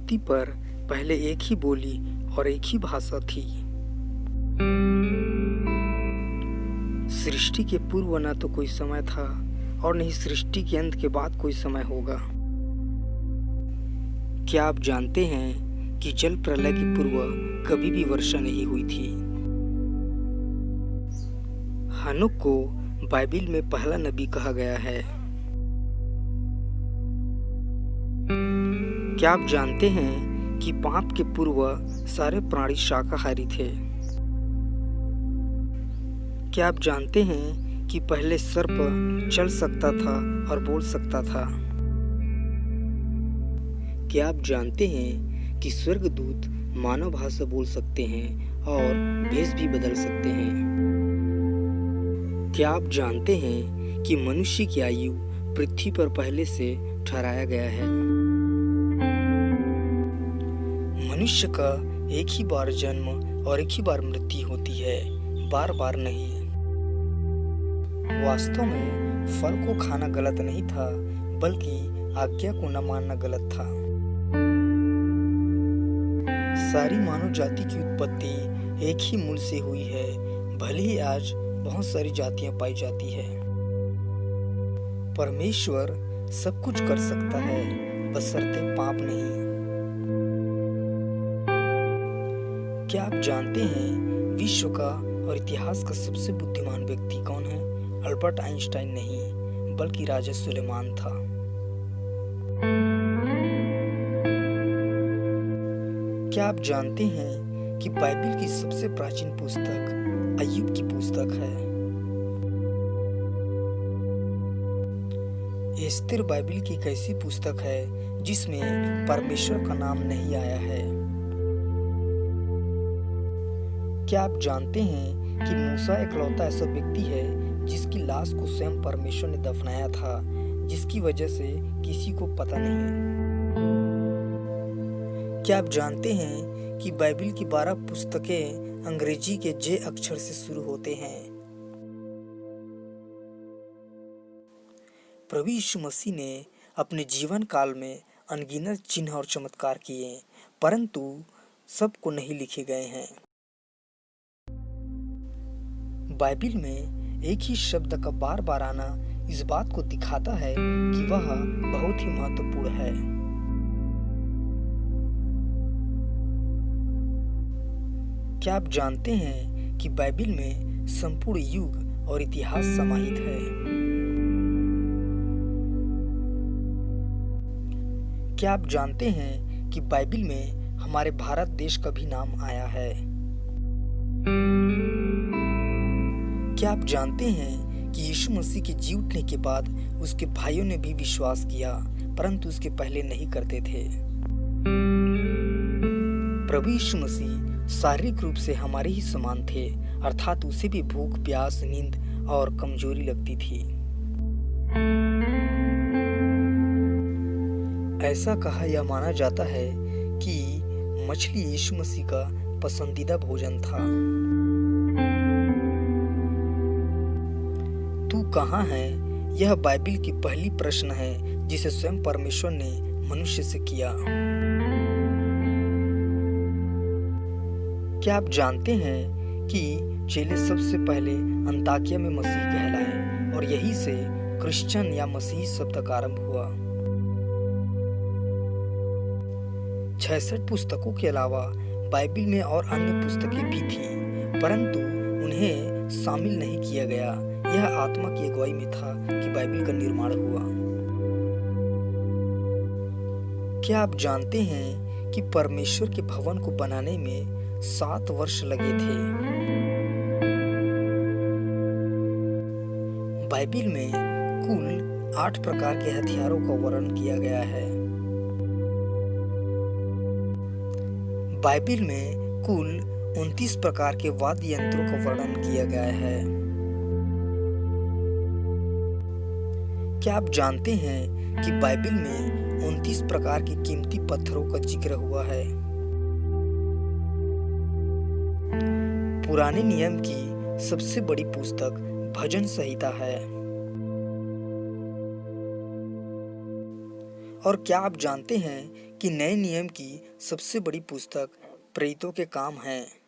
धरती पर पहले एक ही बोली और एक ही भाषा थी। सृष्टि के पूर्व न तो कोई समय था और न ही सृष्टि के अंत के बाद कोई समय होगा। क्या आप जानते हैं कि जल प्रलय के पूर्व कभी भी वर्षा नहीं हुई थी? हनोक को बाइबिल में पहला नबी कहा गया है। क्या आप जानते हैं कि पाप के पूर्व सारे प्राणी शाकाहारी थे? क्या आप जानते हैं कि पहले सर्प चल सकता था और बोल सकता था? क्या आप जानते हैं कि स्वर्गदूत मानव भाषा बोल सकते हैं और भेष भी बदल सकते हैं? क्या आप जानते हैं कि मनुष्य की आयु पृथ्वी पर पहले से ठहराया गया है? मनुष्य का एक ही बार जन्म और एक ही बार मृत्यु होती है, बार बार नहीं। वास्तव में फल को खाना गलत नहीं था, बल्कि आज्ञा को न मानना गलत था। सारी मानव जाति की उत्पत्ति एक ही मूल से हुई है, भले ही आज बहुत सारी जातियां पाई जाती है। परमेश्वर सब कुछ कर सकता है, बशर्ते पाप नहीं। क्या आप जानते हैं विश्व का और इतिहास का सबसे बुद्धिमान व्यक्ति कौन है? अल्बर्ट आइंस्टाइन नहीं, बल्कि राजा सुलेमान था। क्या आप जानते हैं कि बाइबिल की सबसे प्राचीन पुस्तक अय्यूब की पुस्तक है? एस्तेर बाइबिल की एक ऐसी पुस्तक है जिसमें परमेश्वर का नाम नहीं आया है। क्या आप जानते हैं कि मूसा इकलौता ऐसा व्यक्ति है जिसकी लाश को स्वयं परमेश्वर ने दफनाया था, जिसकी वजह से किसी को पता नहीं? क्या आप जानते हैं कि बाइबिल की 12 पुस्तकें अंग्रेजी के जे अक्षर से शुरू होते हैं? प्रभु यीशु मसीह ने अपने जीवन काल में अनगिनत चिन्ह और चमत्कार किए, परंतु सबको नहीं लिखे गए हैं। बाइबिल में एक ही शब्द का बार बार आना इस बात को दिखाता है कि वह बहुत ही महत्वपूर्ण है। क्या आप जानते हैं कि बाइबिल में संपूर्ण युग और इतिहास समाहित है? क्या आप जानते हैं कि बाइबिल में हमारे भारत देश का भी नाम आया है? क्या आप जानते हैं कि यीशु मसीह के जी उठने के बाद उसके भाइयों ने भी विश्वास किया, परंतु उसके पहले नहीं करते थे? प्रभु यीशु मसीह शारीरिक रूप से हमारे ही समान थे, अर्थात उसे भी भूख, प्यास, नींद और कमजोरी लगती थी। ऐसा कहा या माना जाता है कि मछली यीशु मसीह का पसंदीदा भोजन था। तू कहाँ है? यह बाइबिल की पहली प्रश्न है जिसे स्वयं परमेश्वर ने मनुष्य से किया। क्या आप जानते हैं कि चेले सबसे पहले अंताकिया में मसीह कहलाए और यहीं से क्रिश्चियन या मसीही शब्द का आरंभ हुआ। 66 पुस्तकों के अलावा बाइबिल में और अन्य पुस्तकें भी थीं, परंतु उन्हें शामिल नहीं किया गया। यह आत्मा की अगुवाई में था कि बाइबिल का निर्माण हुआ। क्या आप जानते हैं कि परमेश्वर के भवन को बनाने में 7 वर्ष लगे थे? बाइबिल में कुल 8 प्रकार के हथियारों का वर्णन किया गया है। बाइबिल में कुल 29 प्रकार के वाद्य यंत्रों का वर्णन किया गया है। क्या आप जानते हैं कि बाइबिल में 29 प्रकार के कीमती पत्थरों का जिक्र हुआ है? पुराने नियम की सबसे बड़ी पुस्तक भजन संहिता है। और क्या आप जानते हैं कि नए नियम की सबसे बड़ी पुस्तक प्रेरितों के काम है।